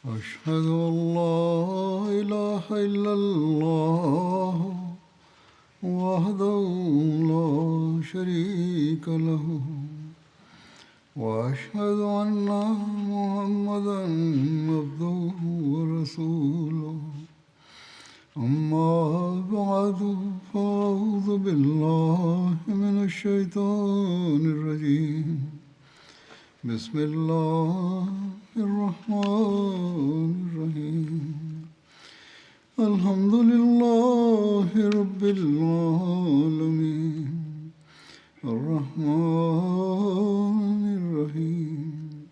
أشهد أن لا إله إلا الله وحده لا شريك له وأشهد أن محمدا عبده ورسوله أما بعد فأعوذ بالله من الشيطان الرجيم بسم الله الرحمن الرحيم الحمد لله رب العالمين الرحمن الرحيم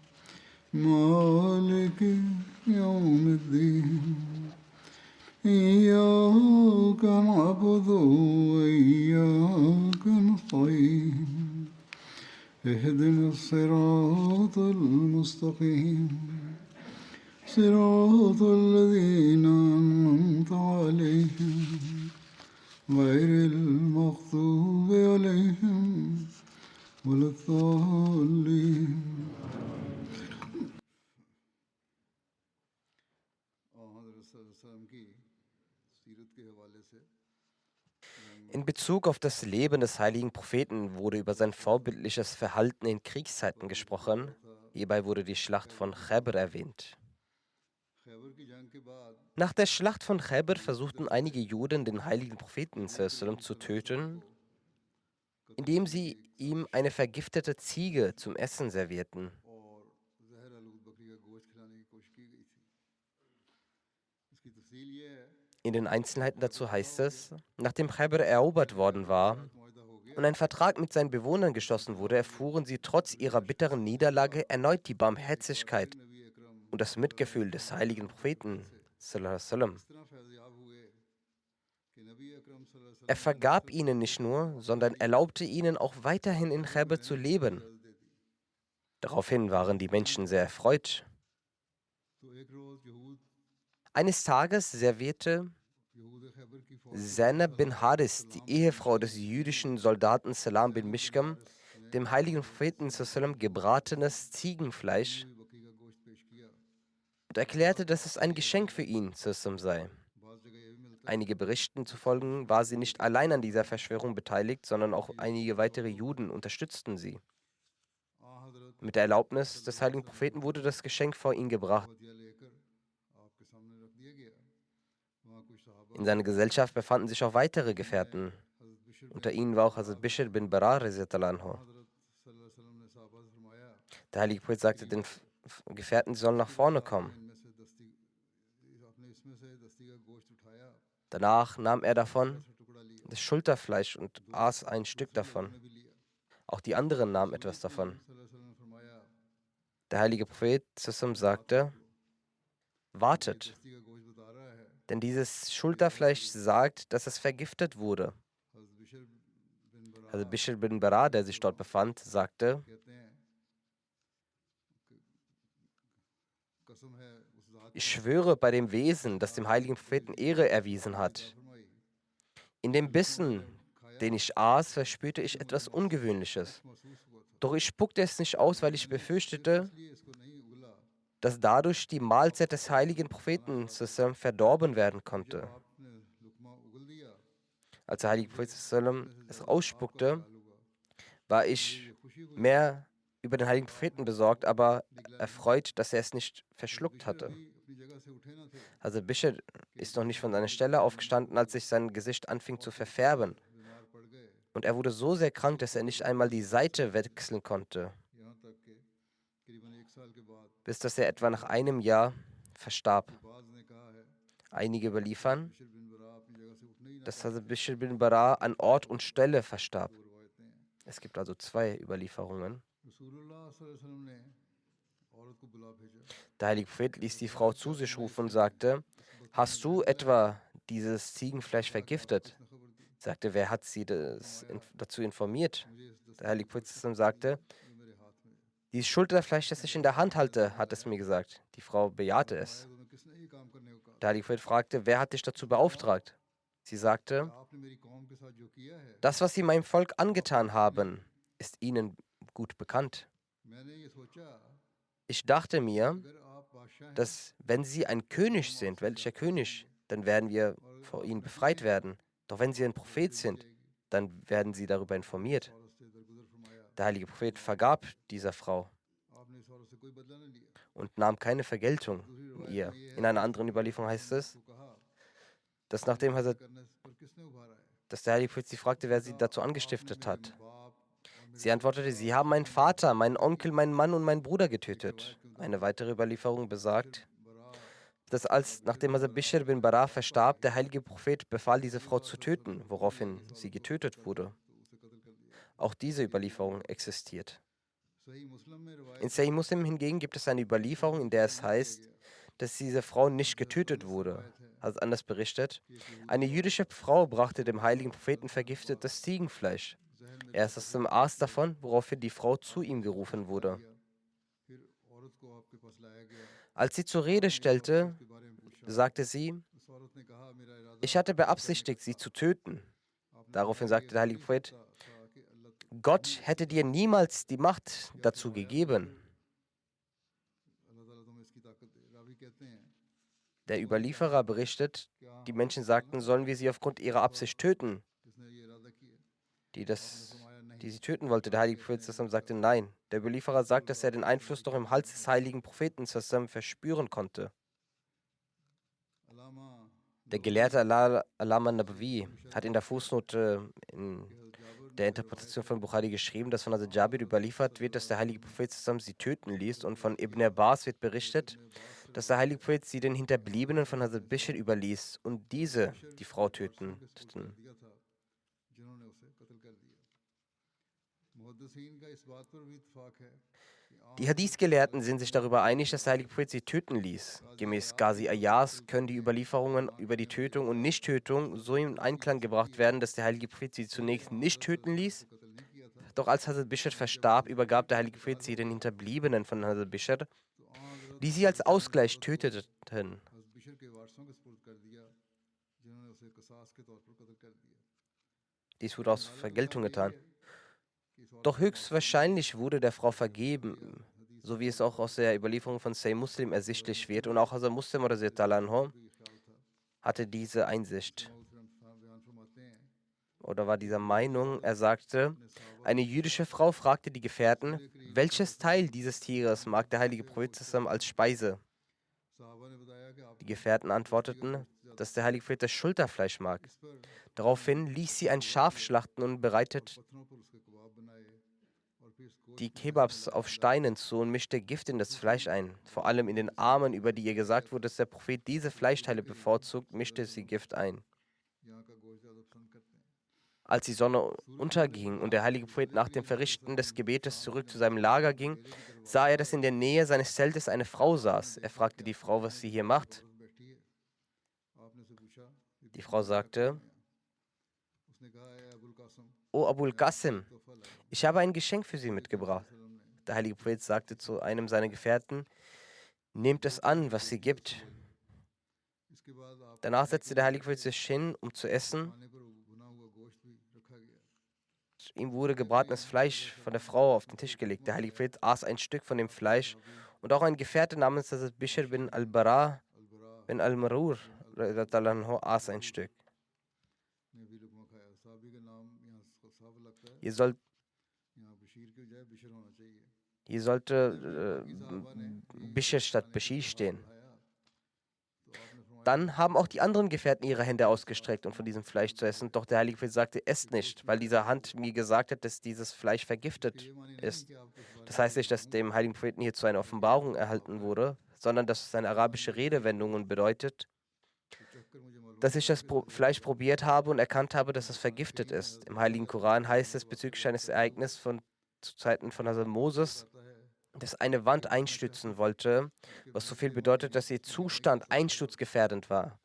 مالك يوم الدين إياك نعبد وإياك نستعين اهدنا الصراط المستقيم صراط الذين أنعمت عليهم غير المغضوب عليهم ولا الضالين. In Bezug auf das Leben des heiligen Propheten wurde über sein vorbildliches Verhalten in Kriegszeiten gesprochen. Hierbei wurde die Schlacht von Chaybar erwähnt. Nach der Schlacht von Chaybar versuchten einige Juden, den heiligen Propheten sallam zu töten, indem sie ihm eine vergiftete Ziege zum Essen servierten. In den Einzelheiten dazu heißt es, nachdem Chaybar erobert worden war und ein Vertrag mit seinen Bewohnern geschlossen wurde, erfuhren sie trotz ihrer bitteren Niederlage erneut die Barmherzigkeit und das Mitgefühl des heiligen Propheten sallallahu alaihi wasallam. Er vergab ihnen nicht nur, sondern erlaubte ihnen auch weiterhin in Chaybar zu leben. Daraufhin waren die Menschen sehr erfreut. Eines Tages servierte Zainab bin Haris, die Ehefrau des jüdischen Soldaten Salam bin Mishkam, dem heiligen Propheten sallam gebratenes Ziegenfleisch und erklärte, dass es ein Geschenk für ihn sallam sei. Einige Berichten zufolge war sie nicht allein an dieser Verschwörung beteiligt, sondern auch einige weitere Juden unterstützten sie. Mit der Erlaubnis des heiligen Propheten wurde das Geschenk vor ihn gebracht. In seiner Gesellschaft befanden sich auch weitere Gefährten. Unter ihnen war auch Hazrat Bishr bin Bara radhiyallahu anhu. Der heilige Prophet sagte den Gefährten, sie sollen nach vorne kommen. Danach nahm er davon das Schulterfleisch und aß ein Stück davon. Auch die anderen nahmen etwas davon. Der heilige Prophet sagte, wartet, denn dieses Schulterfleisch sagt, dass es vergiftet wurde. Also Bishr bin Bara, der sich dort befand, sagte, ich schwöre bei dem Wesen, das dem heiligen Propheten Ehre erwiesen hat. In dem Bissen, den ich aß, verspürte ich etwas Ungewöhnliches. Doch ich spuckte es nicht aus, weil ich befürchtete, dass dadurch die Mahlzeit des heiligen Propheten verdorben werden konnte. Als der heilige Prophet es ausspuckte, war ich mehr über den heiligen Propheten besorgt, aber erfreut, dass er es nicht verschluckt hatte. Also Bishr ist noch nicht von seiner Stelle aufgestanden, als sich sein Gesicht anfing zu verfärben. Und er wurde so sehr krank, dass er nicht einmal die Seite wechseln konnte, bis dass er etwa nach einem Jahr verstarb. Einige überliefern, dass Hazrat Bishr bin Bara an Ort und Stelle verstarb. Es gibt also zwei Überlieferungen. Der heilige Prophet ließ die Frau zu sich rufen und sagte, hast du etwa dieses Ziegenfleisch vergiftet? Sagte, wer hat sie dazu informiert? Der heilige Prophet sagte, dieses Schulterfleisch, das ich in der Hand halte, hat es mir gesagt. Die Frau bejahte es. Der heilige Prophet fragte, wer hat dich dazu beauftragt? Sie sagte, das, was sie meinem Volk angetan haben, ist ihnen gut bekannt. Ich dachte mir, dass wenn sie ein König sind, welcher König, dann werden wir vor ihnen befreit werden. Doch wenn sie ein Prophet sind, dann werden sie darüber informiert. Der heilige Prophet vergab dieser Frau und nahm keine Vergeltung in ihr. In einer anderen Überlieferung heißt es, dass dass der heilige Prophet sie fragte, wer sie dazu angestiftet hat. Sie antwortete, sie haben meinen Vater, meinen Onkel, meinen Mann und meinen Bruder getötet. Eine weitere Überlieferung besagt, dass nachdem Bishr bin Bara verstarb, der heilige Prophet befahl, diese Frau zu töten, woraufhin sie getötet wurde. Auch diese Überlieferung existiert. In Sahih Muslim hingegen gibt es eine Überlieferung, in der es heißt, dass diese Frau nicht getötet wurde. Also anders berichtet, eine jüdische Frau brachte dem heiligen Propheten vergiftetes Ziegenfleisch. Er ist aus dem Aas davon, woraufhin die Frau zu ihm gerufen wurde. Als sie zur Rede stellte, sagte sie, ich hatte beabsichtigt, sie zu töten. Daraufhin sagte der heilige Prophet, Gott hätte dir niemals die Macht dazu gegeben. Der Überlieferer berichtet, die Menschen sagten, sollen wir sie aufgrund ihrer Absicht töten, die sie töten wollte. Der heilige Prophet sagte nein. Der Überlieferer sagt, dass er den Einfluss doch im Hals des heiligen Propheten verspüren konnte. Der Gelehrte Allama Nabawi hat in der Fußnote in der Interpretation von Bukhari geschrieben, dass von Hazrat Jabir überliefert wird, dass der heilige Prophet sie töten ließ, und von Ibn Abbas wird berichtet, dass der heilige Prophet sie den Hinterbliebenen von Hazrat Bishr überließ und diese die Frau töteten. Die Hadith-Gelehrten sind sich darüber einig, dass der heilige Prophet sie töten ließ. Gemäß Ghazi Ayas können die Überlieferungen über die Tötung und Nichttötung so in Einklang gebracht werden, dass der heilige Prophet sie zunächst nicht töten ließ. Doch als Hazrat Bishr verstarb, übergab der heilige Prophet sie den Hinterbliebenen von Hazrat Bishr, die sie als Ausgleich töteten. Dies wurde aus Vergeltung getan. Doch höchstwahrscheinlich wurde der Frau vergeben, so wie es auch aus der Überlieferung von Sahih Muslim ersichtlich wird. Und auch Hazrat Muslim hatte diese Einsicht oder war dieser Meinung. Er sagte, eine jüdische Frau fragte die Gefährten, welches Teil dieses Tieres mag der heilige Prophet als Speise? Die Gefährten antworteten, dass der heilige Prophet das Schulterfleisch mag. Daraufhin ließ sie ein Schaf schlachten und bereitet die Kebabs auf Steinen zu und mischte Gift in das Fleisch ein. Vor allem in den Armen, über die ihr gesagt wurde, dass der Prophet diese Fleischteile bevorzugt, mischte sie Gift ein. Als die Sonne unterging und der heilige Prophet nach dem Verrichten des Gebetes zurück zu seinem Lager ging, sah er, dass in der Nähe seines Zeltes eine Frau saß. Er fragte die Frau, was sie hier macht. Die Frau sagte, O Abul Qasim, ich habe ein Geschenk für Sie mitgebracht. Der heilige Prophet sagte zu einem seiner Gefährten, nehmt es an, was sie gibt. Danach setzte der heilige Prophet sich hin, um zu essen. Ihm wurde gebratenes Fleisch von der Frau auf den Tisch gelegt. Der heilige Prophet aß ein Stück von dem Fleisch und auch ein Gefährte namens Bishr bin al-Bara bin al-Marur aß ein Stück. Hier sollte Bishr statt Bashir stehen. Dann haben auch die anderen Gefährten ihre Hände ausgestreckt, um von diesem Fleisch zu essen. Doch der heilige Prophet sagte, esst nicht, weil diese Hand mir gesagt hat, dass dieses Fleisch vergiftet ist. Das heißt nicht, dass dem heiligen Propheten hierzu eine Offenbarung erhalten wurde, sondern dass es eine arabische Redewendung bedeutet, dass ich das Fleisch probiert habe und erkannt habe, dass es vergiftet ist. Im heiligen Koran heißt es bezüglich eines Ereignisses zu Zeiten von Hazrat Moses, dass eine Wand einstürzen wollte, was so viel bedeutet, dass ihr Zustand einsturzgefährdend war.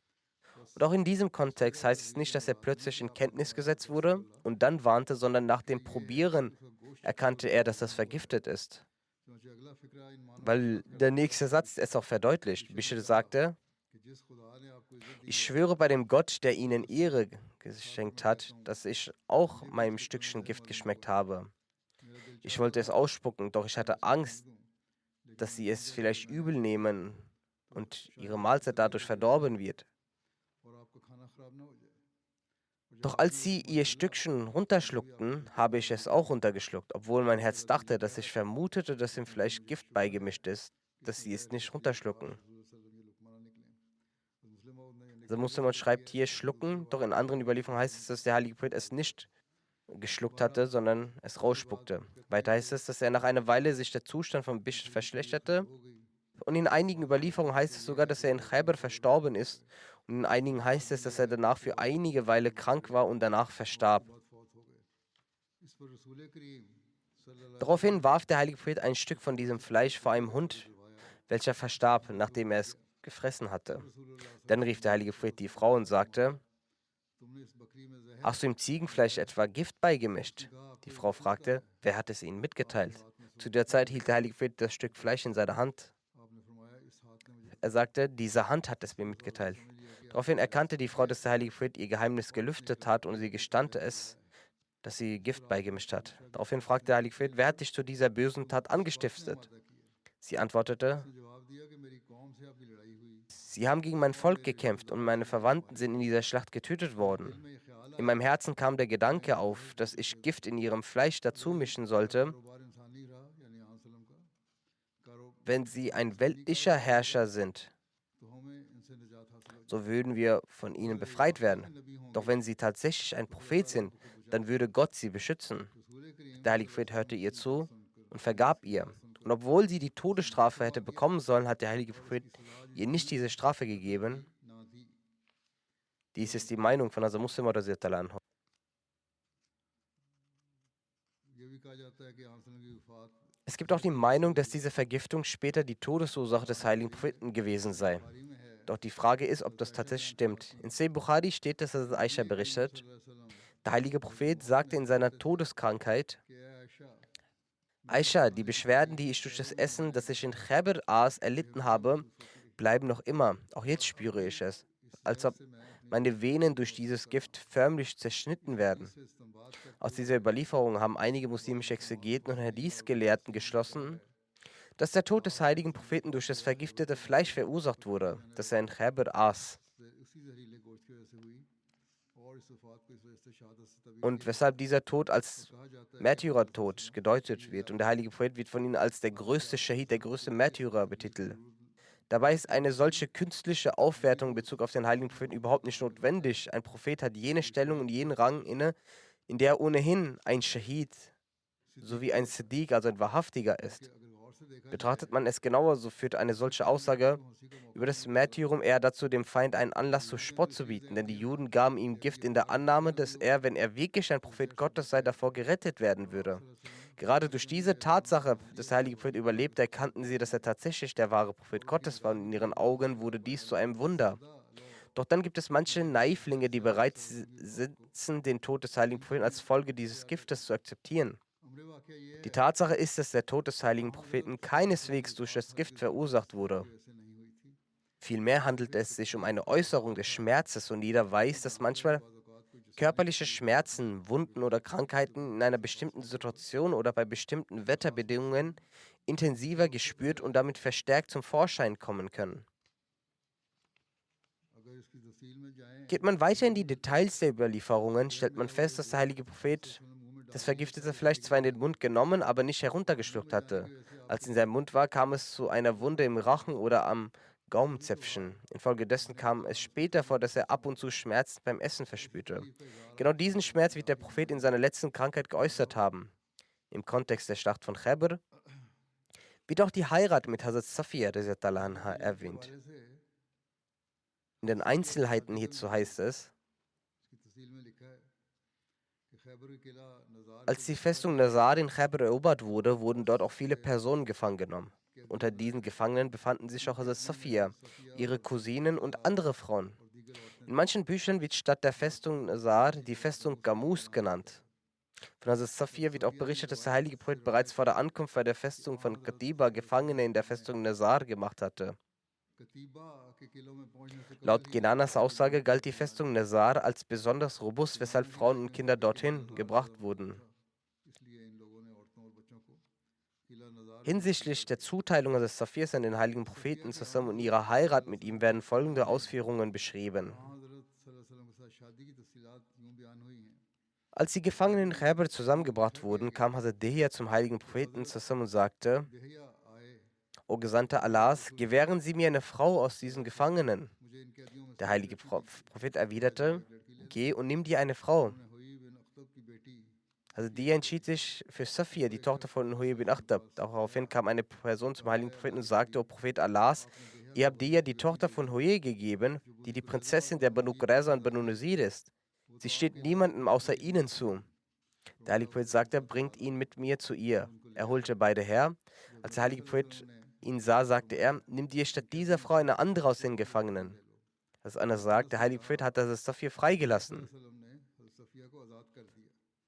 Und auch in diesem Kontext heißt es nicht, dass er plötzlich in Kenntnis gesetzt wurde und dann warnte, sondern nach dem Probieren erkannte er, dass das vergiftet ist. Weil der nächste Satz es auch verdeutlicht. Bishr sagte, ich schwöre bei dem Gott, der ihnen Ehre geschenkt hat, dass ich auch meinem Stückchen Gift geschmeckt habe. Ich wollte es ausspucken, doch ich hatte Angst, dass sie es vielleicht übel nehmen und ihre Mahlzeit dadurch verdorben wird. Doch als sie ihr Stückchen runterschluckten, habe ich es auch runtergeschluckt, obwohl mein Herz dachte, dass ich vermutete, dass im Fleisch Gift beigemischt ist, dass sie es nicht runterschlucken. Also Muslim schreibt hier schlucken, doch in anderen Überlieferungen heißt es, dass der heilige Prophet es nicht geschluckt hatte, sondern es rausspuckte. Weiter heißt es, dass er nach einer Weile sich der Zustand vom Bischof verschlechterte. Und in einigen Überlieferungen heißt es sogar, dass er in Khaybar verstorben ist. Und in einigen heißt es, dass er danach für einige Weile krank war und danach verstarb. Daraufhin warf der heilige Prophet ein Stück von diesem Fleisch vor einem Hund, welcher verstarb, nachdem er es gefressen hatte. Dann rief der heilige Prophet die Frau und sagte: Hast du im Ziegenfleisch etwa Gift beigemischt? Die Frau fragte: Wer hat es ihnen mitgeteilt? Zu der Zeit hielt der heilige Prophet das Stück Fleisch in seiner Hand. Er sagte: Diese Hand hat es mir mitgeteilt. Daraufhin erkannte die Frau, dass der heilige Prophet ihr Geheimnis gelüftet hat und sie gestand es, dass sie Gift beigemischt hat. Daraufhin fragte der heilige Prophet: Wer hat dich zu dieser bösen Tat angestiftet? Sie antwortete: Sie haben gegen mein Volk gekämpft und meine Verwandten sind in dieser Schlacht getötet worden. In meinem Herzen kam der Gedanke auf, dass ich Gift in ihrem Fleisch dazu mischen sollte. Wenn sie ein weltlicher Herrscher sind, so würden wir von ihnen befreit werden. Doch wenn sie tatsächlich ein Prophet sind, dann würde Gott sie beschützen. Der heilige Prophet hörte ihr zu und vergab ihr. Und obwohl sie die Todesstrafe hätte bekommen sollen, hat der heilige Prophet ihr nicht diese Strafe gegeben. Dies ist die Meinung von Hazrat Muslim radhiyallahu anhu. Es gibt auch die Meinung, dass diese Vergiftung später die Todesursache des heiligen Propheten gewesen sei. Doch die Frage ist, ob das tatsächlich stimmt. In Sahih Bukhari steht, dass Hazrat Aisha berichtet: Der heilige Prophet sagte in seiner Todeskrankheit: Aisha, die Beschwerden, die ich durch das Essen, das ich in Khaybar aß, erlitten habe, bleiben noch immer. Auch jetzt spüre ich es, als ob meine Venen durch dieses Gift förmlich zerschnitten werden. Aus dieser Überlieferung haben einige muslimische Exegeten und Hadith-Gelehrten geschlossen, dass der Tod des heiligen Propheten durch das vergiftete Fleisch verursacht wurde, das er in Khaybar aß. Und weshalb dieser Tod als Märtyrertod gedeutet wird. Und der heilige Prophet wird von ihnen als der größte Schahid, der größte Märtyrer betitelt. Dabei ist eine solche künstliche Aufwertung in Bezug auf den heiligen Propheten überhaupt nicht notwendig. Ein Prophet hat jene Stellung und jenen Rang inne, in der ohnehin ein Schahid sowie ein Siddiq, also ein Wahrhaftiger ist. Betrachtet man es genauer, so führt eine solche Aussage über das Märtyrum eher dazu, dem Feind einen Anlass zu Spott zu bieten, denn die Juden gaben ihm Gift in der Annahme, dass er, wenn er wirklich ein Prophet Gottes sei, davor gerettet werden würde. Gerade durch diese Tatsache, dass der heilige Prophet überlebte, erkannten sie, dass er tatsächlich der wahre Prophet Gottes war und in ihren Augen wurde dies zu einem Wunder. Doch dann gibt es manche Naivlinge, die bereit sitzen, den Tod des heiligen Propheten als Folge dieses Giftes zu akzeptieren. Die Tatsache ist, dass der Tod des heiligen Propheten keineswegs durch das Gift verursacht wurde. Vielmehr handelt es sich um eine Äußerung des Schmerzes und jeder weiß, dass manchmal körperliche Schmerzen, Wunden oder Krankheiten in einer bestimmten Situation oder bei bestimmten Wetterbedingungen intensiver gespürt und damit verstärkt zum Vorschein kommen können. Geht man weiter in die Details der Überlieferungen, stellt man fest, dass der heilige Prophet das vergiftete Fleisch zwar in den Mund genommen, aber nicht heruntergeschluckt hatte. Als es in seinem Mund war, kam es zu einer Wunde im Rachen oder am Gaumenzäpfchen. Infolgedessen kam es später vor, dass er ab und zu Schmerzen beim Essen verspürte. Genau diesen Schmerz wird der Prophet in seiner letzten Krankheit geäußert haben. Im Kontext der Schlacht von Khaybar wird auch die Heirat mit Hazrat Safiya radhiyallahu anha erwähnt. In den Einzelheiten hierzu heißt es: Als die Festung Nazar in Khaybar erobert wurde, wurden dort auch viele Personen gefangen genommen. Unter diesen Gefangenen befanden sich auch Hazrat Safiya, ihre Cousinen und andere Frauen. In manchen Büchern wird statt der Festung Nazar die Festung Gamus genannt. Von Hazrat Safiya wird auch berichtet, dass der heilige Prophet bereits vor der Ankunft bei der Festung von Qatiba Gefangene in der Festung Nazar gemacht hatte. Laut Genanas Aussage galt die Festung Nazar als besonders robust, weshalb Frauen und Kinder dorthin gebracht wurden. Hinsichtlich der Zuteilung des Safirs an den heiligen Propheten zusammen und ihrer Heirat mit ihm werden folgende Ausführungen beschrieben. Als die Gefangenen in Khaybar zusammengebracht wurden, kam Hazrat Dihya zum heiligen Propheten zusammen und sagte: O Gesandter Allahs, gewähren Sie mir eine Frau aus diesen Gefangenen. Der heilige Prophet erwiderte: Geh und nimm dir eine Frau. Also die entschied sich für Safia, die Tochter von Huyay bin Akhtab. Daraufhin kam eine Person zum heiligen Propheten und sagte: O Prophet Allahs, ihr habt dir die Tochter von Huyay gegeben, die die Prinzessin der Banu Qurayza und Banu Nazir ist. Sie steht niemandem außer ihnen zu. Der heilige Prophet sagte: Bringt ihn mit mir zu ihr. Er holte beide her. Als der heilige Prophet ihn sah, sagte er: Nimm dir statt dieser Frau eine andere aus den Gefangenen. Das einer sagt, der heilige Prophet hat das Safir freigelassen.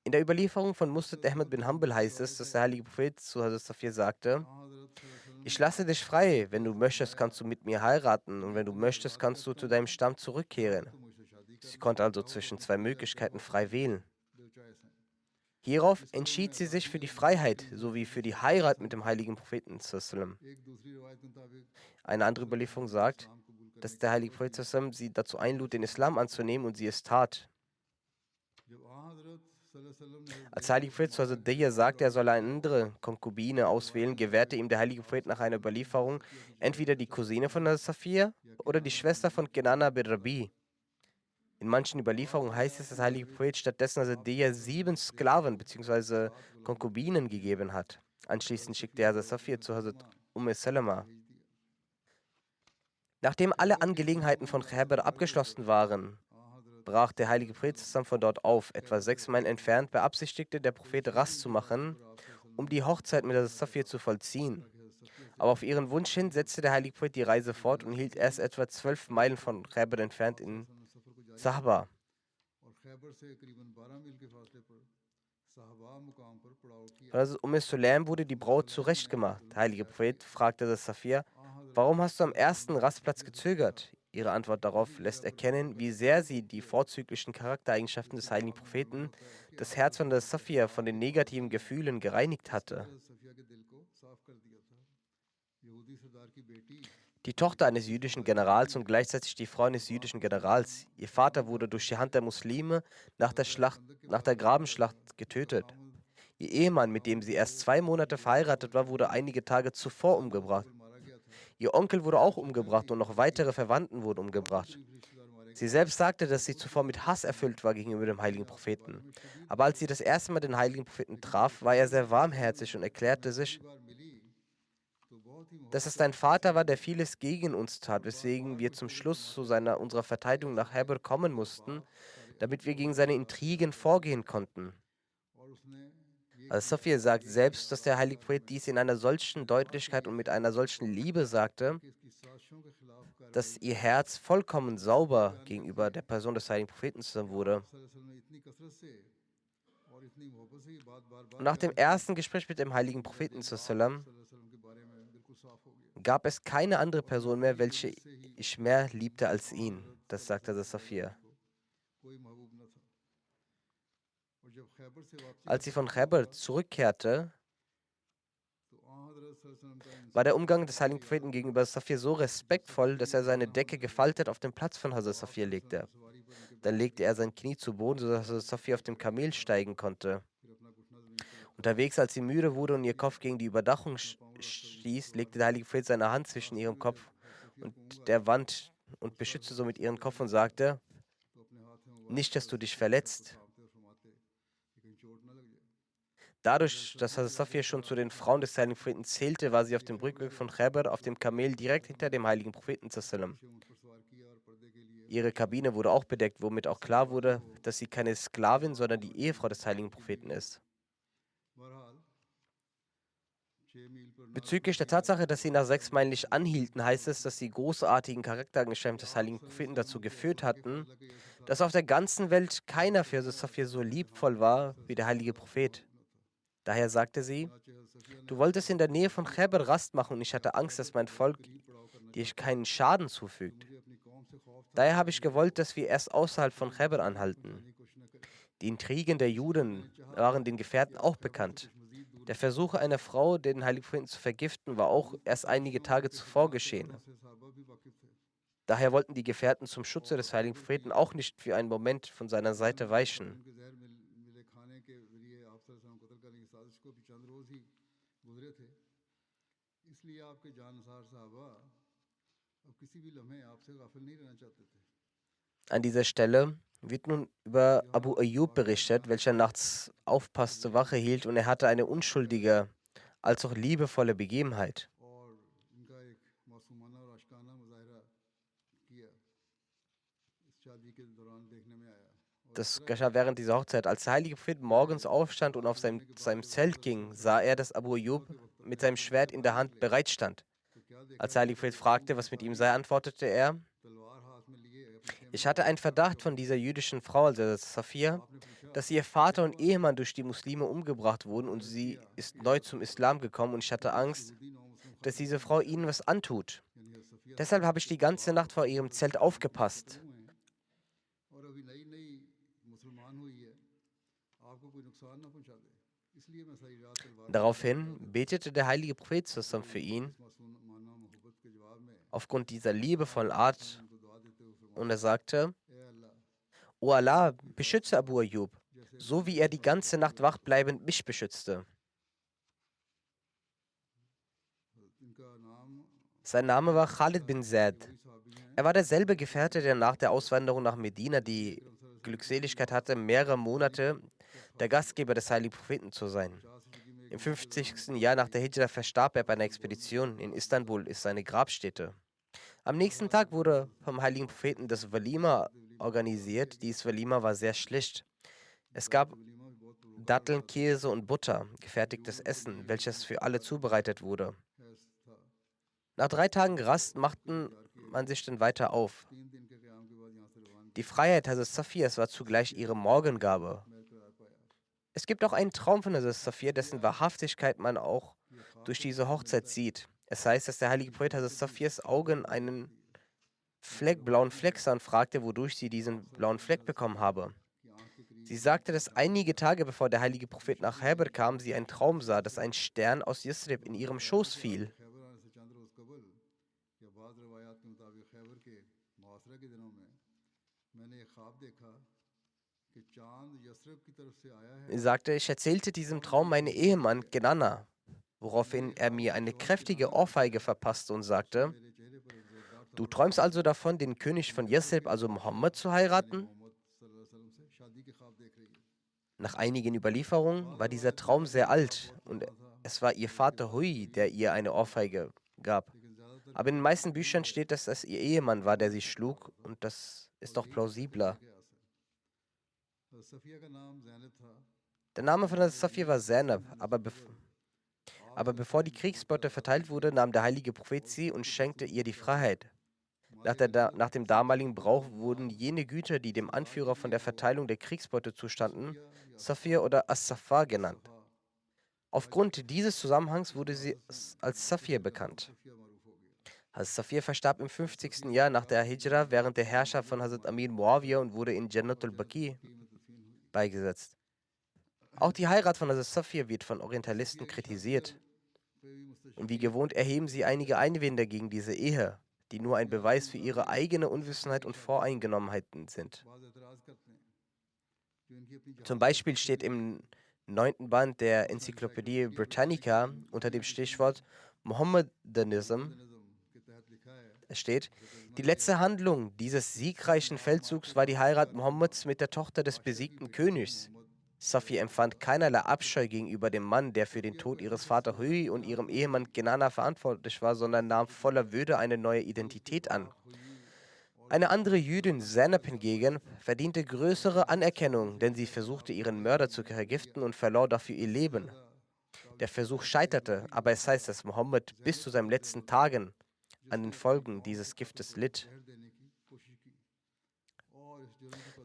In der Überlieferung von Musnad Ahmad bin Hanbal heißt es, dass der heilige Prophet zu Hazrat Safir sagte: Ich lasse dich frei. Wenn du möchtest, kannst du mit mir heiraten. Und wenn du möchtest, kannst du zu deinem Stamm zurückkehren. Sie konnte also zwischen zwei Möglichkeiten frei wählen. Hierauf entschied sie sich für die Freiheit sowie für die Heirat mit dem heiligen Propheten. Eine andere Überlieferung sagt, dass der heilige Prophet sie dazu einlud, den Islam anzunehmen, und sie es tat. Als der heilige Prophet zu Hazrat Dihya sagte, er solle eine andere Konkubine auswählen, gewährte ihm der heilige Prophet nach einer Überlieferung entweder die Cousine von Hazrat Safir oder die Schwester von Kenana bin Rabi. In manchen Überlieferungen heißt es, dass der heilige Prophet stattdessen Hazrat Dihya 7 Sklaven bzw. Konkubinen gegeben hat. Anschließend schickte er Hazrat Safir zu Hazrat Salama. Nachdem alle Angelegenheiten von Khaybar abgeschlossen waren, brach der heilige Prophet zusammen von dort auf. Etwa 6 Meilen entfernt beabsichtigte der Prophet Rast zu machen, um die Hochzeit mit Hazrat Safir zu vollziehen. Aber auf ihren Wunsch hin setzte der heilige Prophet die Reise fort und hielt erst etwa 12 Meilen von Khaybar entfernt in Sahaba. Also Sulaim wurde die Braut zurechtgemacht. Der heilige Prophet fragte das Safir: Warum hast du am ersten Rastplatz gezögert? Ihre Antwort darauf lässt erkennen, wie sehr sie die vorzüglichen Charaktereigenschaften des heiligen Propheten, das Herz von der Safir von den negativen Gefühlen gereinigt hatte. Die Tochter eines jüdischen Generals und gleichzeitig die Frau eines jüdischen Generals. Ihr Vater wurde durch die Hand der Muslime nach der Grabenschlacht getötet. Ihr Ehemann, mit dem sie erst 2 Monate verheiratet war, wurde einige Tage zuvor umgebracht. Ihr Onkel wurde auch umgebracht und noch weitere Verwandten wurden umgebracht. Sie selbst sagte, dass sie zuvor mit Hass erfüllt war gegenüber dem heiligen Propheten. Aber als sie das erste Mal den heiligen Propheten traf, war er sehr warmherzig und erklärte sich, dass es dein Vater war, der vieles gegen uns tat, weswegen wir zum Schluss zu unserer Verteidigung nach Khaybar kommen mussten, damit wir gegen seine Intrigen vorgehen konnten. Safir sagt selbst, dass der heilige Prophet dies in einer solchen Deutlichkeit und mit einer solchen Liebe sagte, dass ihr Herz vollkommen sauber gegenüber der Person des heiligen Propheten wurde. Und nach dem ersten Gespräch mit dem heiligen Propheten gab es keine andere Person mehr, welche ich mehr liebte als ihn. Das sagte das Safir. Als sie von Khaybar zurückkehrte, war der Umgang des heiligen Propheten gegenüber Safir so respektvoll, dass er seine Decke gefaltet auf den Platz von Hazrat Safir legte. Dann legte er sein Knie zu Boden, sodass Hazrat Safir auf dem Kamel steigen konnte. Unterwegs, als sie müde wurde und ihr Kopf gegen die Überdachung stieß, legte der heilige Prophet seine Hand zwischen ihrem Kopf und der Wand und beschützte somit ihren Kopf und sagte: Nicht, dass du dich verletzt. Dadurch, dass Hazrat Safir schon zu den Frauen des heiligen Propheten zählte, war sie auf dem Rückweg von Khaybar auf dem Kamel direkt hinter dem heiligen Propheten. Ihre Kabine wurde auch bedeckt, womit auch klar wurde, dass sie keine Sklavin, sondern die Ehefrau des heiligen Propheten ist. Bezüglich der Tatsache, dass sie nach 6 Meilen nicht anhielten, heißt es, dass die großartigen Charaktereigenschaften des heiligen Propheten dazu geführt hatten, dass auf der ganzen Welt keiner für Hazrat Safir so liebvoll war wie der heilige Prophet. Daher sagte sie: Du wolltest in der Nähe von Khaybar Rast machen und ich hatte Angst, dass mein Volk dir keinen Schaden zufügt. Daher habe ich gewollt, dass wir erst außerhalb von Khaybar anhalten. Die Intrigen der Juden waren den Gefährten auch bekannt. Der Versuch einer Frau, den heiligen Propheten zu vergiften, war auch erst einige Tage zuvor geschehen. Daher wollten die Gefährten zum Schutze des heiligen Propheten auch nicht für einen Moment von seiner Seite weichen. An dieser Stelle wird nun über Abu Ayyub berichtet, welcher nachts aufpasste, Wache hielt und er hatte eine unschuldige als auch liebevolle Begebenheit. Das geschah während dieser Hochzeit. Als der heilige Prophet morgens aufstand und auf seinem Zelt ging, sah er, dass Abu Ayyub mit seinem Schwert in der Hand bereit stand. Als der heilige Prophet fragte, was mit ihm sei, antwortete er: Ich hatte einen Verdacht von dieser jüdischen Frau, also Safia, dass ihr Vater und Ehemann durch die Muslime umgebracht wurden und sie ist neu zum Islam gekommen und ich hatte Angst, dass diese Frau ihnen was antut. Deshalb habe ich die ganze Nacht vor ihrem Zelt aufgepasst. Daraufhin betete der heilige Prophet zusammen für ihn aufgrund dieser liebevollen Art und er sagte: O Allah, beschütze Abu Ayyub, so wie er die ganze Nacht wach bleibend mich beschützte. Sein Name war Khalid bin Zaid. Er war derselbe Gefährte, der nach der Auswanderung nach Medina die Glückseligkeit hatte, mehrere Monate der Gastgeber des heiligen Propheten zu sein. Im 50. Jahr nach der Hijra verstarb er bei einer Expedition. In Istanbul ist seine Grabstätte. Am nächsten Tag wurde vom heiligen Propheten das Walima organisiert. Dieses Walima war sehr schlicht. Es gab Datteln, Käse und Butter, gefertigtes Essen, welches für alle zubereitet wurde. Nach 3 Tagen Rast machten man sich dann weiter auf. Die Freiheit Hazrat Safias war zugleich ihre Morgengabe. Es gibt auch einen Traum von Hazrat Safia, dessen Wahrhaftigkeit man auch durch diese Hochzeit sieht. Es heißt, dass der heilige Prophet Hazrat Safias Augen einen blauen Fleck sah und fragte, wodurch sie diesen blauen Fleck bekommen habe. Sie sagte, dass einige Tage bevor der heilige Prophet nach Heber kam, sie einen Traum sah, dass ein Stern aus Yathrib in ihrem Schoß fiel. Sie sagte, ich erzählte diesem Traum meinem Ehemann Genanna, woraufhin er mir eine kräftige Ohrfeige verpasste und sagte: Du träumst also davon, den König von Yathrib, also Mohammed, zu heiraten? Nach einigen Überlieferungen war dieser Traum sehr alt und es war ihr Vater Hui, der ihr eine Ohrfeige gab. Aber in den meisten Büchern steht, dass es ihr Ehemann war, der sie schlug und das ist doch plausibler. Der Name von der Safia war Zainab, aber bevor die Kriegsbeute verteilt wurde, nahm der heilige Prophet sie und schenkte ihr die Freiheit. Nach dem damaligen Brauch wurden jene Güter, die dem Anführer von der Verteilung der Kriegsbeute zustanden, Safir oder As-Saffar genannt. Aufgrund dieses Zusammenhangs wurde sie als Safir bekannt. Hazrat Safir verstarb im 50. Jahr nach der Hijra während der Herrschaft von Hazrat Amir Muawiyah und wurde in Jannatul Baqi beigesetzt. Auch die Heirat von Hazrat Safir wird von Orientalisten kritisiert. Und wie gewohnt erheben sie einige Einwände gegen diese Ehe, die nur ein Beweis für ihre eigene Unwissenheit und Voreingenommenheiten sind. Zum Beispiel steht im 9. Band der Enzyklopädie Britannica unter dem Stichwort Mohammedanism, es steht: Die letzte Handlung dieses siegreichen Feldzugs war die Heirat Mohammeds mit der Tochter des besiegten Königs. Safi empfand keinerlei Abscheu gegenüber dem Mann, der für den Tod ihres Vaters Hui und ihrem Ehemann Genana verantwortlich war, sondern nahm voller Würde eine neue Identität an. Eine andere Jüdin, Zainab hingegen, verdiente größere Anerkennung, denn sie versuchte, ihren Mörder zu vergiften und verlor dafür ihr Leben. Der Versuch scheiterte, aber es heißt, dass Mohammed bis zu seinen letzten Tagen an den Folgen dieses Giftes litt.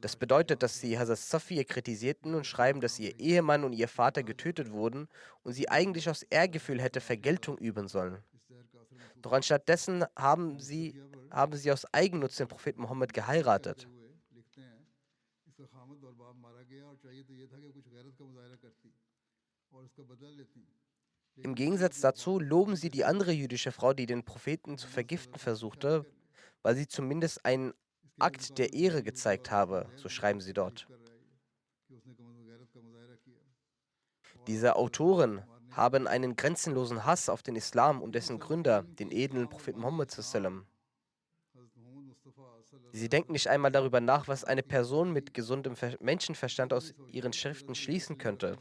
Das bedeutet, dass sie Hazrat Safia kritisierten und schreiben, dass ihr Ehemann und ihr Vater getötet wurden und sie eigentlich aus Ehrgefühl hätte Vergeltung üben sollen. Doch anstattdessen haben sie aus Eigennutz den Propheten Mohammed geheiratet. Im Gegensatz dazu loben sie die andere jüdische Frau, die den Propheten zu vergiften versuchte, weil sie zumindest einen Akt der Ehre gezeigt habe, so schreiben sie dort. Diese Autoren haben einen grenzenlosen Hass auf den Islam und dessen Gründer, den edlen Propheten Muhammad sallam. Sie denken nicht einmal darüber nach, was eine Person mit gesundem Menschenverstand aus ihren Schriften schließen könnte.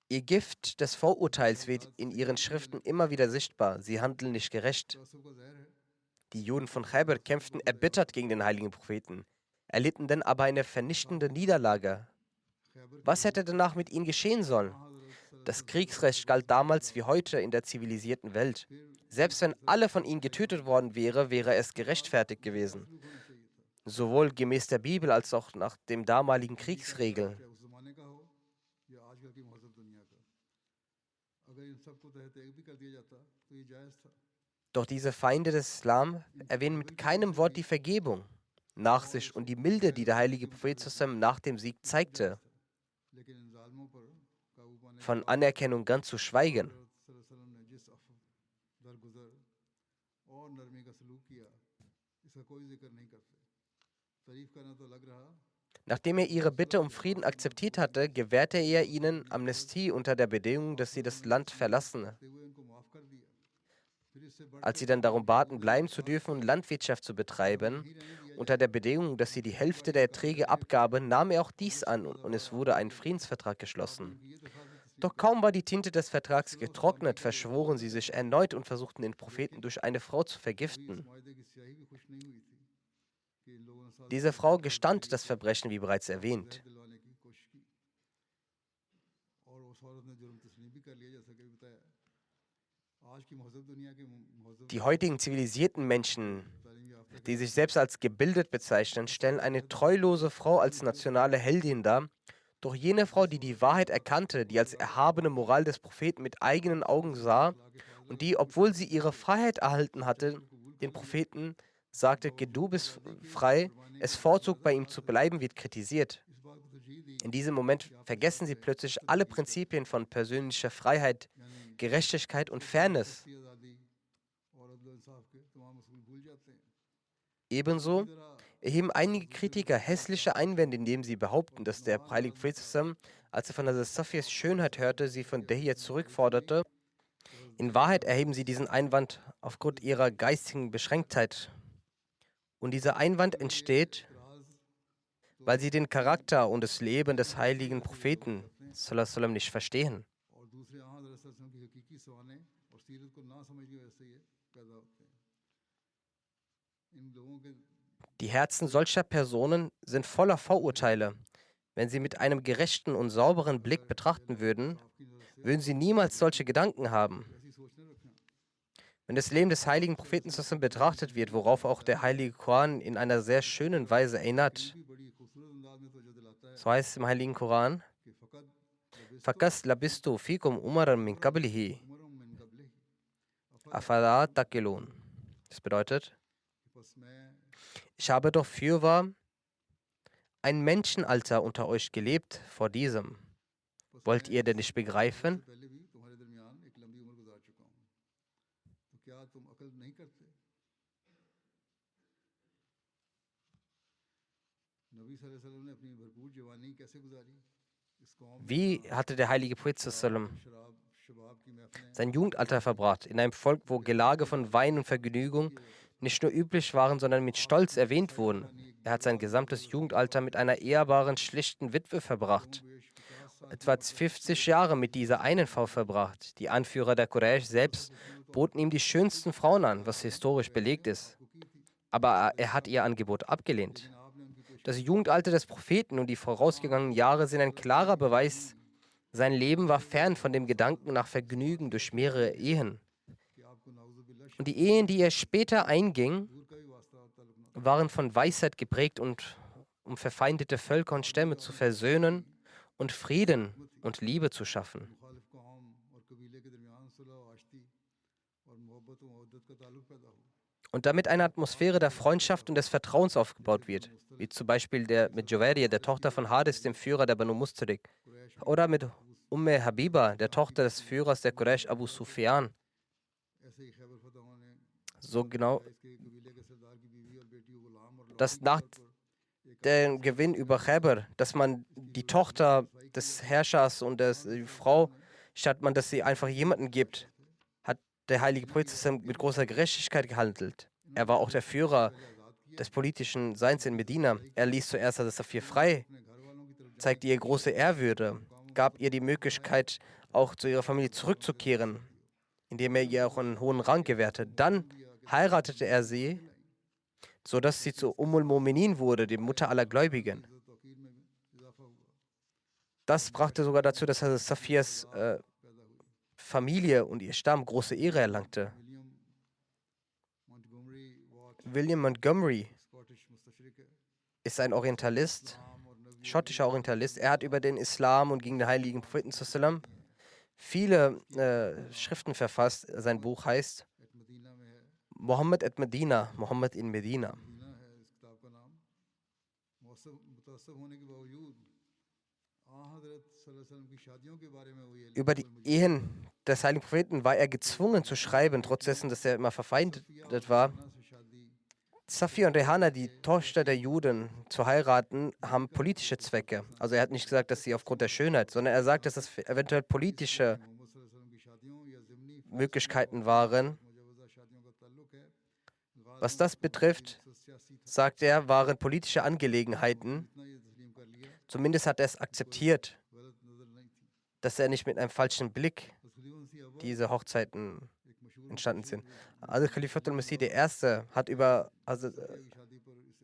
Ihr Gift des Vorurteils wird in ihren Schriften immer wieder sichtbar. Sie handeln nicht gerecht. Die Juden von Chaybar kämpften erbittert gegen den heiligen Propheten, erlitten dann aber eine vernichtende Niederlage. Was hätte danach mit ihnen geschehen sollen? Das Kriegsrecht galt damals wie heute in der zivilisierten Welt. Selbst wenn alle von ihnen getötet worden wäre, wäre es gerechtfertigt gewesen. Sowohl gemäß der Bibel als auch nach den damaligen Kriegsregeln. Doch diese Feinde des Islam erwähnen mit keinem Wort die Vergebung, Nachsicht und die Milde, die der heilige Prophet zusammen nach dem Sieg zeigte. Von Anerkennung ganz zu schweigen. Nachdem er ihre Bitte um Frieden akzeptiert hatte, gewährte er ihnen Amnestie unter der Bedingung, dass sie das Land verlassen. Als sie dann darum baten, bleiben zu dürfen und Landwirtschaft zu betreiben, unter der Bedingung, dass sie die Hälfte der Erträge abgaben, nahm er auch dies an und es wurde ein Friedensvertrag geschlossen. Doch kaum war die Tinte des Vertrags getrocknet, verschworen sie sich erneut und versuchten den Propheten durch eine Frau zu vergiften. Diese Frau gestand das Verbrechen, wie bereits erwähnt. Die heutigen zivilisierten Menschen, die sich selbst als gebildet bezeichnen, stellen eine treulose Frau als nationale Heldin dar. Doch jene Frau, die die Wahrheit erkannte, die als erhabene Moral des Propheten mit eigenen Augen sah und die, obwohl sie ihre Freiheit erhalten hatte, den Propheten sagte, du bist frei, es vorzog, bei ihm zu bleiben, wird kritisiert. In diesem Moment vergessen sie plötzlich alle Prinzipien von persönlicher Freiheit, Gerechtigkeit und Fairness. Ebenso erheben einige Kritiker hässliche Einwände, indem sie behaupten, dass der heilige Prophet, als er von Hazrat Safias Schönheit hörte, sie von Dehya zurückforderte. In Wahrheit erheben sie diesen Einwand aufgrund ihrer geistigen Beschränktheit. Und dieser Einwand entsteht, weil sie den Charakter und das Leben des heiligen Propheten sallam nicht verstehen. Die Herzen solcher Personen sind voller Vorurteile. Wenn sie mit einem gerechten und sauberen Blick betrachten würden, würden sie niemals solche Gedanken haben. Wenn das Leben des heiligen Propheten betrachtet wird, worauf auch der heilige Koran in einer sehr schönen Weise erinnert, so heißt es im heiligen Koran, Fakas labistu fikum umaran min qablihi afala taqilun. Das bedeutet, ich habe doch fürwahr ein Menschenalter unter euch gelebt vor diesem. Wollt ihr denn nicht begreifen? Wie hatte der heilige Prophet sein Jugendalter verbracht, in einem Volk, wo Gelage von Wein und Vergnügung nicht nur üblich waren, sondern mit Stolz erwähnt wurden? Er hat sein gesamtes Jugendalter mit einer ehrbaren, schlichten Witwe verbracht. Etwa 50 Jahre mit dieser einen Frau verbracht. Die Anführer der Quraysh selbst boten ihm die schönsten Frauen an, was historisch belegt ist. Aber er hat ihr Angebot abgelehnt. Das Jugendalter des Propheten und die vorausgegangenen Jahre sind ein klarer Beweis, sein Leben war fern von dem Gedanken nach Vergnügen durch mehrere Ehen. Und die Ehen, die er später einging, waren von Weisheit geprägt und um verfeindete Völker und Stämme zu versöhnen und Frieden und Liebe zu schaffen. Und damit eine Atmosphäre der Freundschaft und des Vertrauens aufgebaut wird, wie zum Beispiel mit Juwayriya, der Tochter von Hadis, dem Führer der Banu Mustalik, oder mit Habiba, der Tochter des Führers der Quraysh Abu Sufyan. So genau, dass nach dem Gewinn über Khaybar, dass man die Tochter des Herrschers und die Frau, statt man, dass sie einfach jemanden gibt, hat der heilige Prophet mit großer Gerechtigkeit gehandelt. Er war auch der Führer des politischen Seins in Medina. Er ließ zuerst Hazrat Safia frei, zeigte ihr große Ehrwürde, gab ihr die Möglichkeit, auch zu ihrer Familie zurückzukehren, indem er ihr auch einen hohen Rang gewährte. Dann heiratete er sie, sodass sie zu Mu'minin wurde, die Mutter aller Gläubigen. Das brachte sogar dazu, dass Hazrat Safias Familie und ihr Stamm große Ehre erlangte. William Montgomery ist ein Orientalist, schottischer Orientalist. Er hat über den Islam und gegen den heiligen Propheten sallam viele Schriften verfasst. Sein Buch heißt Mohammed et Medina, Mohammed in Medina. Über die Ehen des heiligen Propheten war er gezwungen zu schreiben, trotz dessen, dass er immer verfeindet war. Safia und Rehana, die Tochter der Juden, zu heiraten, haben politische Zwecke. Also er hat nicht gesagt, dass sie aufgrund der Schönheit, sondern er sagt, dass das eventuell politische Möglichkeiten waren. Was das betrifft, sagt er, waren politische Angelegenheiten. Zumindest hat er es akzeptiert, dass er nicht mit einem falschen Blick diese Hochzeiten entstanden sind. Also Khalifatul Masih I.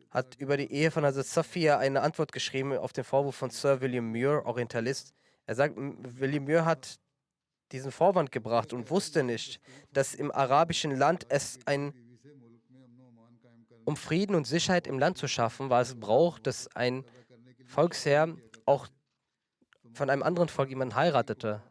hat über die Ehe von Hazrat Safia eine Antwort geschrieben auf den Vorwurf von Sir William Muir, Orientalist. Er sagt, William Muir hat diesen Vorwand gebracht und wusste nicht, dass im arabischen Land um Frieden und Sicherheit im Land zu schaffen, war es Brauch, dass ein Volksherr auch von einem anderen Volk jemanden heiratete.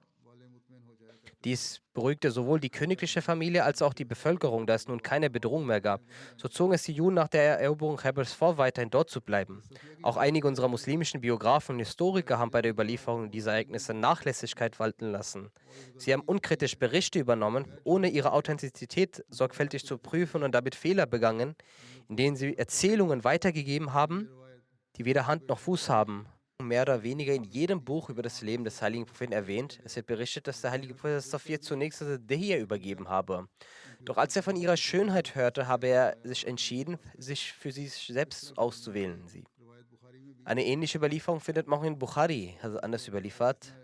Dies beruhigte sowohl die königliche Familie als auch die Bevölkerung, da es nun keine Bedrohung mehr gab. So zogen es die Juden nach der Eroberung Khaybars vor, weiterhin dort zu bleiben. Auch einige unserer muslimischen Biografen und Historiker haben bei der Überlieferung dieser Ereignisse Nachlässigkeit walten lassen. Sie haben unkritisch Berichte übernommen, ohne ihre Authentizität sorgfältig zu prüfen und damit Fehler begangen, in denen sie Erzählungen weitergegeben haben, die weder Hand noch Fuß haben. Mehr oder weniger in jedem Buch über das Leben des heiligen Propheten erwähnt. Es wird berichtet, dass der heilige Prophet Safia zunächst Dehia übergeben habe. Doch als er von ihrer Schönheit hörte, habe er sich entschieden, sich für sie selbst auszuwählen. Eine ähnliche Überlieferung findet man auch in Bukhari, also anders überliefert.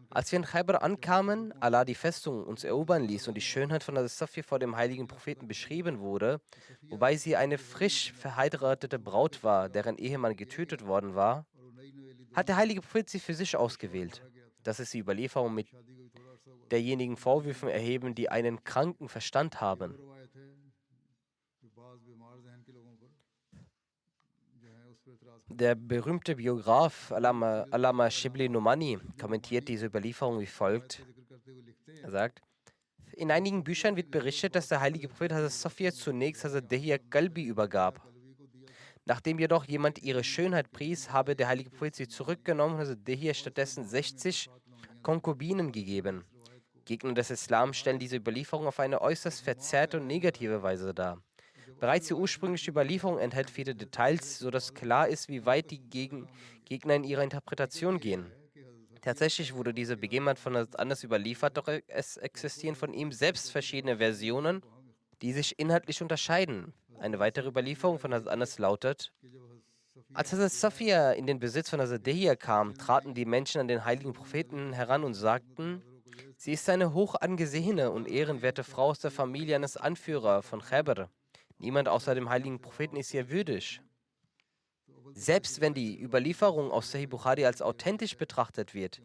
Als wir in Khaybar ankamen, Allah die Festung uns erobern ließ und die Schönheit von Safia vor dem heiligen Propheten beschrieben wurde, wobei sie eine frisch verheiratete Braut war, deren Ehemann getötet worden war, hat der heilige Prophet sie für sich ausgewählt. Das ist die Überlieferung mit derjenigen Vorwürfen erheben, die einen kranken Verstand haben. Der berühmte Biograf Allama Shibli Nomani kommentiert diese Überlieferung wie folgt. Er sagt, in einigen Büchern wird berichtet, dass der heilige Prophet Hazrat Safia zunächst Hazrat Dehia Kalbi übergab. Nachdem jedoch jemand ihre Schönheit pries, habe der heilige Prophet sie zurückgenommen und Hazrat Dehia stattdessen 60 Konkubinen gegeben. Gegner des Islam stellen diese Überlieferung auf eine äußerst verzerrte und negative Weise dar. Bereits die ursprüngliche Überlieferung enthält viele Details, sodass klar ist, wie weit die Gegner in ihrer Interpretation gehen. Tatsächlich wurde diese Begebenheit von Hazrat Anas überliefert, doch es existieren von ihm selbst verschiedene Versionen, die sich inhaltlich unterscheiden. Eine weitere Überlieferung von Hazrat Anas lautet: Als Hazrat Safia in den Besitz von Hazrat Dehia kam, traten die Menschen an den heiligen Propheten heran und sagten, sie ist eine hoch angesehene und ehrenwerte Frau aus der Familie eines Anführers von Khaybar. Niemand außer dem heiligen Propheten ist ihr würdig. Selbst wenn die Überlieferung aus Sahih Bukhari als authentisch betrachtet wird,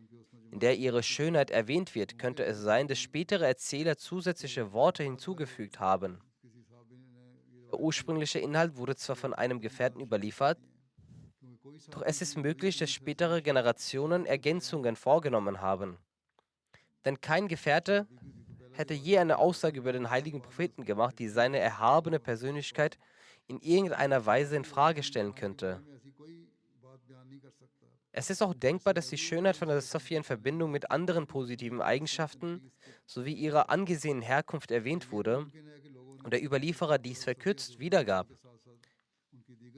in der ihre Schönheit erwähnt wird, könnte es sein, dass spätere Erzähler zusätzliche Worte hinzugefügt haben. Der ursprüngliche Inhalt wurde zwar von einem Gefährten überliefert, doch es ist möglich, dass spätere Generationen Ergänzungen vorgenommen haben. Denn kein Gefährte hätte je eine Aussage über den heiligen Propheten gemacht, die seine erhabene Persönlichkeit in irgendeiner Weise in Frage stellen könnte. Es ist auch denkbar, dass die Schönheit von Hazrat Sophia in Verbindung mit anderen positiven Eigenschaften sowie ihrer angesehenen Herkunft erwähnt wurde und der Überlieferer dies verkürzt wiedergab.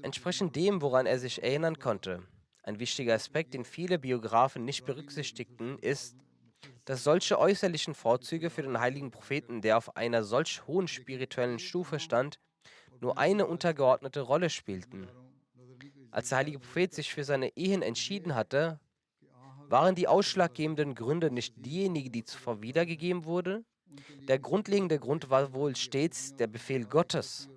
Entsprechend dem, woran er sich erinnern konnte. Ein wichtiger Aspekt, den viele Biografen nicht berücksichtigten, ist, dass solche äußerlichen Vorzüge für den heiligen Propheten, der auf einer solch hohen spirituellen Stufe stand, nur eine untergeordnete Rolle spielten. Als der heilige Prophet sich für seine Ehen entschieden hatte, waren die ausschlaggebenden Gründe nicht diejenigen, die zuvor wiedergegeben wurden. Der grundlegende Grund war wohl stets der Befehl Gottes.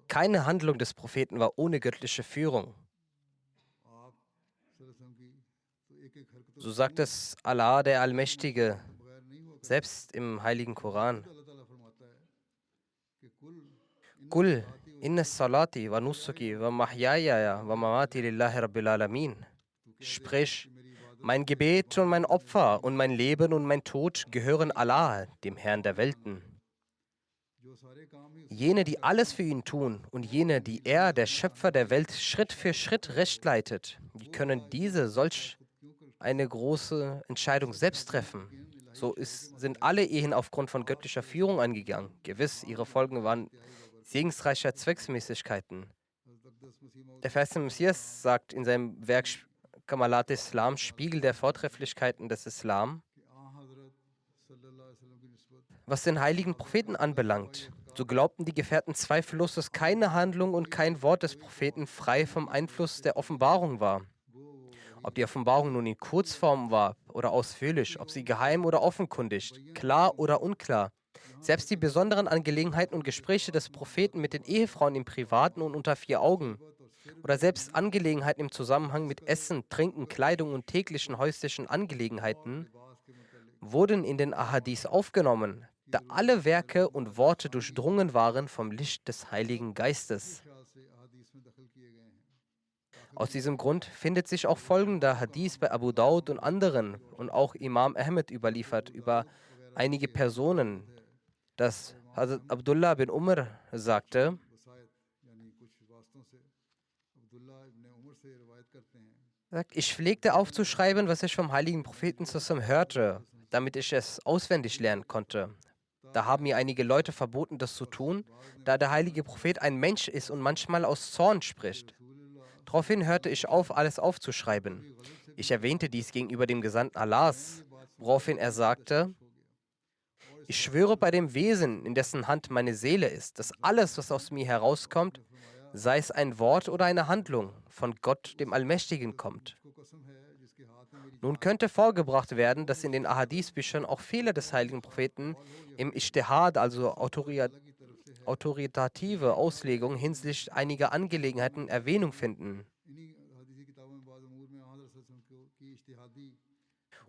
Keine Handlung des Propheten war ohne göttliche Führung. So sagt es Allah, der Allmächtige, selbst im heiligen Koran. Kul inna salati wa nusuki wa mahyaya wa mamati lillahi rabbil alamin. Sprich, mein Gebet und mein Opfer und mein Leben und mein Tod gehören Allah, dem Herrn der Welten. Jene, die alles für ihn tun und jene, die er, der Schöpfer der Welt, Schritt für Schritt recht leitet, die können solch eine große Entscheidung selbst treffen. Sind alle Ehen aufgrund von göttlicher Führung eingegangen. Gewiss, ihre Folgen waren segensreicher Zwecksmäßigkeiten. Der verheißene Messias sagt in seinem Werk Kamalat Islam, Spiegel der Vortrefflichkeiten des Islam, was den heiligen Propheten anbelangt, so glaubten die Gefährten zweifellos, dass keine Handlung und kein Wort des Propheten frei vom Einfluss der Offenbarung war. Ob die Offenbarung nun in Kurzform war oder ausführlich, ob sie geheim oder offenkundig, klar oder unklar. Selbst die besonderen Angelegenheiten und Gespräche des Propheten mit den Ehefrauen im Privaten und unter vier Augen oder selbst Angelegenheiten im Zusammenhang mit Essen, Trinken, Kleidung und täglichen häuslichen Angelegenheiten wurden in den Ahadith aufgenommen, da alle Werke und Worte durchdrungen waren vom Licht des Heiligen Geistes. Aus diesem Grund findet sich auch folgender Hadith bei Abu Daud und anderen und auch Imam Ahmed überliefert über einige Personen, dass Hazrat Abdullah bin Umar sagte, ich pflegte aufzuschreiben, was ich vom heiligen Propheten zusammen hörte, damit ich es auswendig lernen konnte. Da haben mir einige Leute verboten, das zu tun, da der heilige Prophet ein Mensch ist und manchmal aus Zorn spricht. Daraufhin hörte ich auf, alles aufzuschreiben. Ich erwähnte dies gegenüber dem Gesandten Allahs, woraufhin er sagte, ich schwöre bei dem Wesen, in dessen Hand meine Seele ist, dass alles, was aus mir herauskommt, sei es ein Wort oder eine Handlung, von Gott, dem Allmächtigen, kommt. Nun könnte vorgebracht werden, dass in den Ahadith-Büchern auch Fehler des heiligen Propheten im Ijtihad, also autoritative Auslegungen hinsichtlich einiger Angelegenheiten Erwähnung finden.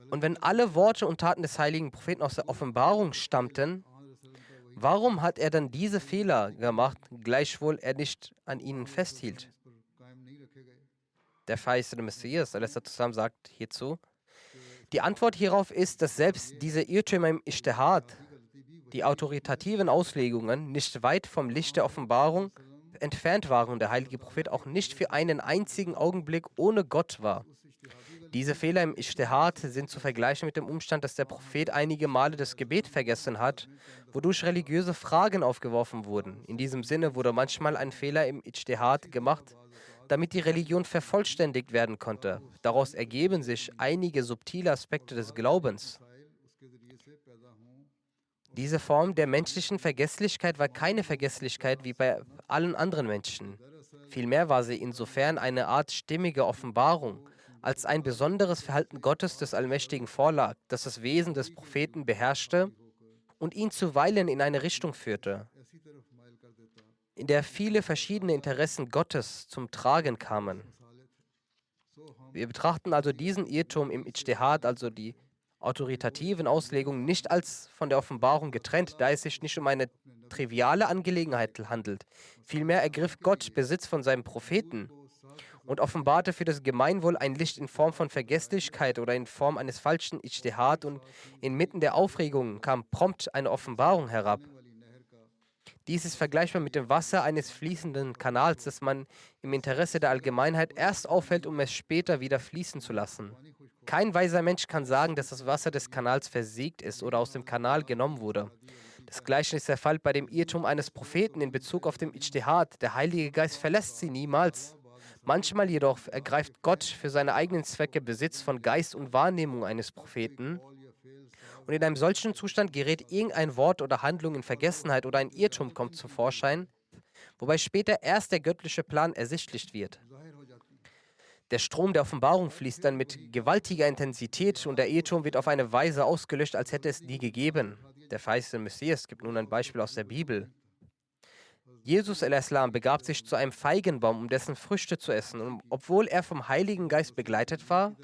Und wenn alle Worte und Taten des heiligen Propheten aus der Offenbarung stammten, warum hat er dann diese Fehler gemacht, gleichwohl er nicht an ihnen festhielt? Der verheißene Messias zusammen sagt hierzu, die Antwort hierauf ist, dass selbst diese Irrtümer im Ijtihad, die autoritativen Auslegungen, nicht weit vom Licht der Offenbarung entfernt waren und der heilige Prophet auch nicht für einen einzigen Augenblick ohne Gott war. Diese Fehler im Ijtihad sind zu vergleichen mit dem Umstand, dass der Prophet einige Male das Gebet vergessen hat, wodurch religiöse Fragen aufgeworfen wurden. In diesem Sinne wurde manchmal ein Fehler im Ijtihad gemacht, damit die Religion vervollständigt werden konnte. Daraus ergeben sich einige subtile Aspekte des Glaubens. Diese Form der menschlichen Vergesslichkeit war keine Vergesslichkeit wie bei allen anderen Menschen. Vielmehr war sie insofern eine Art stimmige Offenbarung, als ein besonderes Verhalten Gottes des Allmächtigen vorlag, das das Wesen des Propheten beherrschte und ihn zuweilen in eine Richtung führte, in der viele verschiedene Interessen Gottes zum Tragen kamen. Wir betrachten also diesen Irrtum im Ijtihad, also die autoritativen Auslegungen, nicht als von der Offenbarung getrennt, da es sich nicht um eine triviale Angelegenheit handelt. Vielmehr ergriff Gott Besitz von seinem Propheten und offenbarte für das Gemeinwohl ein Licht in Form von Vergesslichkeit oder in Form eines falschen Ijtihad, und inmitten der Aufregung kam prompt eine Offenbarung herab. Dies ist vergleichbar mit dem Wasser eines fließenden Kanals, das man im Interesse der Allgemeinheit erst aufhält, um es später wieder fließen zu lassen. Kein weiser Mensch kann sagen, dass das Wasser des Kanals versiegt ist oder aus dem Kanal genommen wurde. Das Gleiche ist der Fall bei dem Irrtum eines Propheten in Bezug auf den Ijtihad. Der Heilige Geist verlässt sie niemals. Manchmal jedoch ergreift Gott für seine eigenen Zwecke Besitz von Geist und Wahrnehmung eines Propheten, und in einem solchen Zustand gerät irgendein Wort oder Handlung in Vergessenheit oder ein Irrtum kommt zum Vorschein, wobei später erst der göttliche Plan ersichtlich wird. Der Strom der Offenbarung fließt dann mit gewaltiger Intensität und der Irrtum wird auf eine Weise ausgelöscht, als hätte es nie gegeben. Der verheißene Messias gibt nun ein Beispiel aus der Bibel. Jesus al-Islam begab sich zu einem Feigenbaum, um dessen Früchte zu essen, und obwohl er vom Heiligen Geist begleitet war,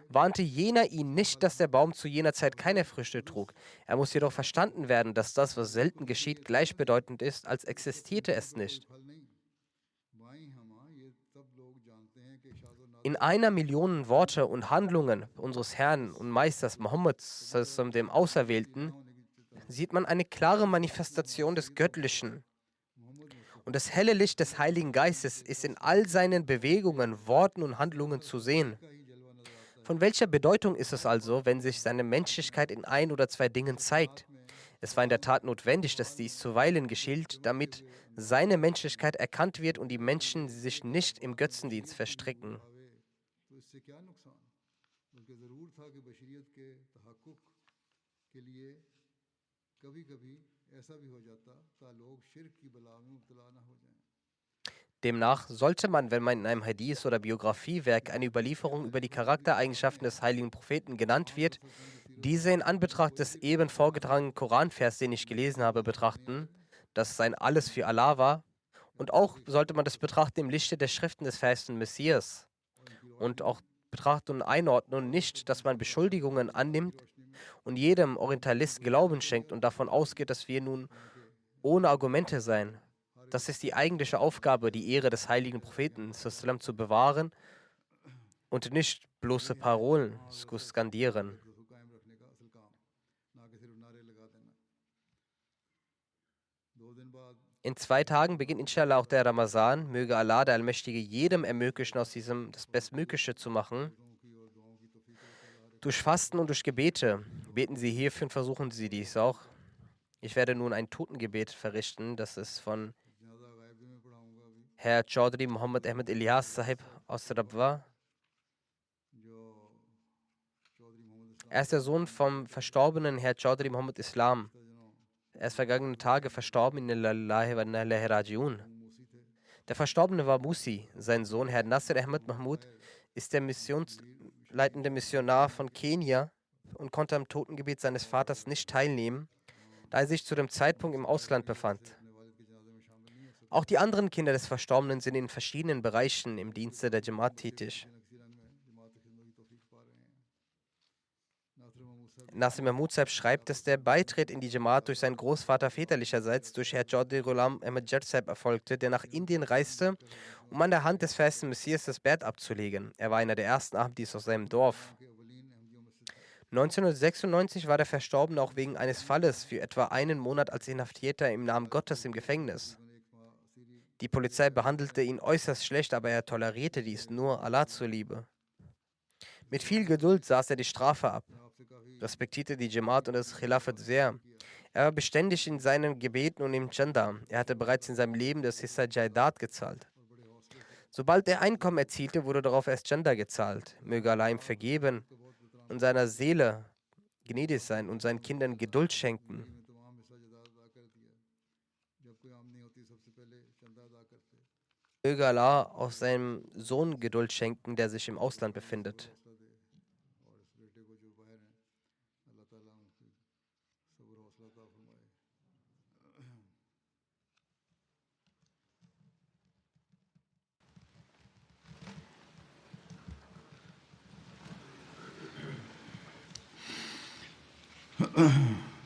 warnte jener ihn nicht, dass der Baum zu jener Zeit keine Früchte trug. Er muss jedoch verstanden werden, dass das, was selten geschieht, gleichbedeutend ist, als existierte es nicht. In 1 Million Worte und Handlungen unseres Herrn und Meisters Mohammed, dem Auserwählten, sieht man eine klare Manifestation des Göttlichen. Und das helle Licht des Heiligen Geistes ist in all seinen Bewegungen, Worten und Handlungen zu sehen. Von welcher Bedeutung ist es also, wenn sich seine Menschlichkeit in 1 oder 2 Dingen zeigt? Es war in der Tat notwendig, dass dies zuweilen geschieht, damit seine Menschlichkeit erkannt wird und die Menschen sich nicht im Götzendienst verstricken. Demnach sollte man, wenn man in einem Hadith oder Biografiewerk eine Überlieferung über die Charaktereigenschaften des heiligen Propheten genannt wird, diese in Anbetracht des eben vorgetragenen Koranvers, den ich gelesen habe, betrachten, dass sein Alles für Allah war, und auch sollte man das betrachten im Lichte der Schriften des verheißenen Messias und auch betrachten und einordnen und nicht, dass man Beschuldigungen annimmt und jedem Orientalist Glauben schenkt und davon ausgeht, dass wir nun ohne Argumente seien. Das ist die eigentliche Aufgabe, die Ehre des heiligen Propheten sallam, zu bewahren und nicht bloße Parolen zu skandieren. In 2 Tagen beginnt inshallah auch der Ramazan. Möge Allah, der Allmächtige, jedem ermöglichen, aus diesem das Bestmögliche zu machen. Durch Fasten und durch Gebete beten Sie hierfür und versuchen Sie dies auch. Ich werde nun ein Totengebet verrichten. Das ist von Herr Chaudhry Muhammad Ahmed Ilyas Sahib aus Rabwa. Er ist der Sohn vom verstorbenen Herr Chaudhry Muhammad Islam. Er ist vergangene Tage verstorben in Lillahi wa inna ilaihi raji'un. Der Verstorbene war Musi. Sein Sohn, Herr Nasir Ahmed Mahmud, ist der missionsleitende Missionar von Kenia und konnte am Totengebet seines Vaters nicht teilnehmen, da er sich zu dem Zeitpunkt im Ausland befand. Auch die anderen Kinder des Verstorbenen sind in verschiedenen Bereichen im Dienste der Jamaat tätig. Nasir Mahmud Sahib schreibt, dass der Beitritt in die Jamaat durch seinen Großvater väterlicherseits durch Herr Chaudhry Ghulam Ahmed Jar Sahib erfolgte, der nach Indien reiste, um an der Hand des verheißenen Messias das Bett abzulegen. Er war einer der ersten Ahmadis aus seinem Dorf. 1996 war der Verstorbene auch wegen eines Falles für etwa 1 Monat als Inhaftierter im Namen Gottes im Gefängnis. Die Polizei behandelte ihn äußerst schlecht, aber er tolerierte dies nur Allah zuliebe. Mit viel Geduld saß er die Strafe ab, respektierte die Jamaat und das Khilafat sehr. Er war beständig in seinen Gebeten und im Chanda. Er hatte bereits in seinem Leben das Hissa Jaidat gezahlt. Sobald er Einkommen erzielte, wurde darauf erst Chanda gezahlt. Möge Allah ihm vergeben und seiner Seele gnädig sein und seinen Kindern Geduld schenken. Möge Allah auch seinem Sohn Geduld schenken, der sich im Ausland befindet.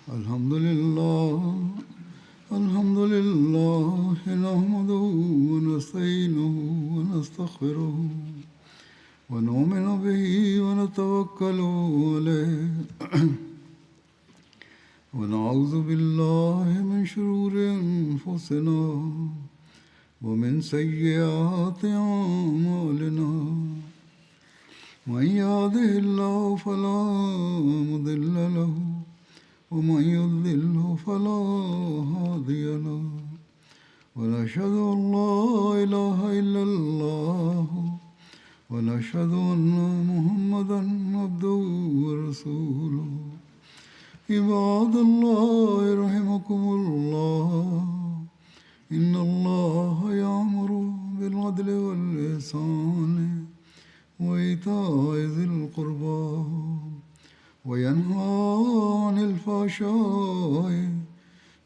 الحمد لله نحمده ونستعينه ونستغفره ونؤمن به ونتوكل عليه ونعوذ بالله من شرور أنفسنا ومن سيئات أعمالنا من يهده الله فلا مضل له ومن يضلل فلا هادي له ونشهد أن لا إله إلا الله ونشهد أن محمدا عبده ورسوله عباد الله رحمكم الله إن الله يأمر بالعدل والإحسان وإيتاء ذي القربى وينهى عن الفحشاء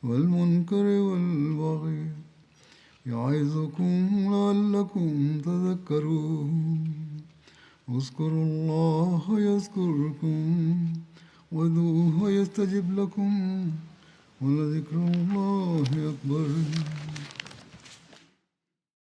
والمنكر والبغي يعظكم لعلكم تذكرون اذكروا الله يذكركم وادعوه يستجب لكم ولذكر الله أكبر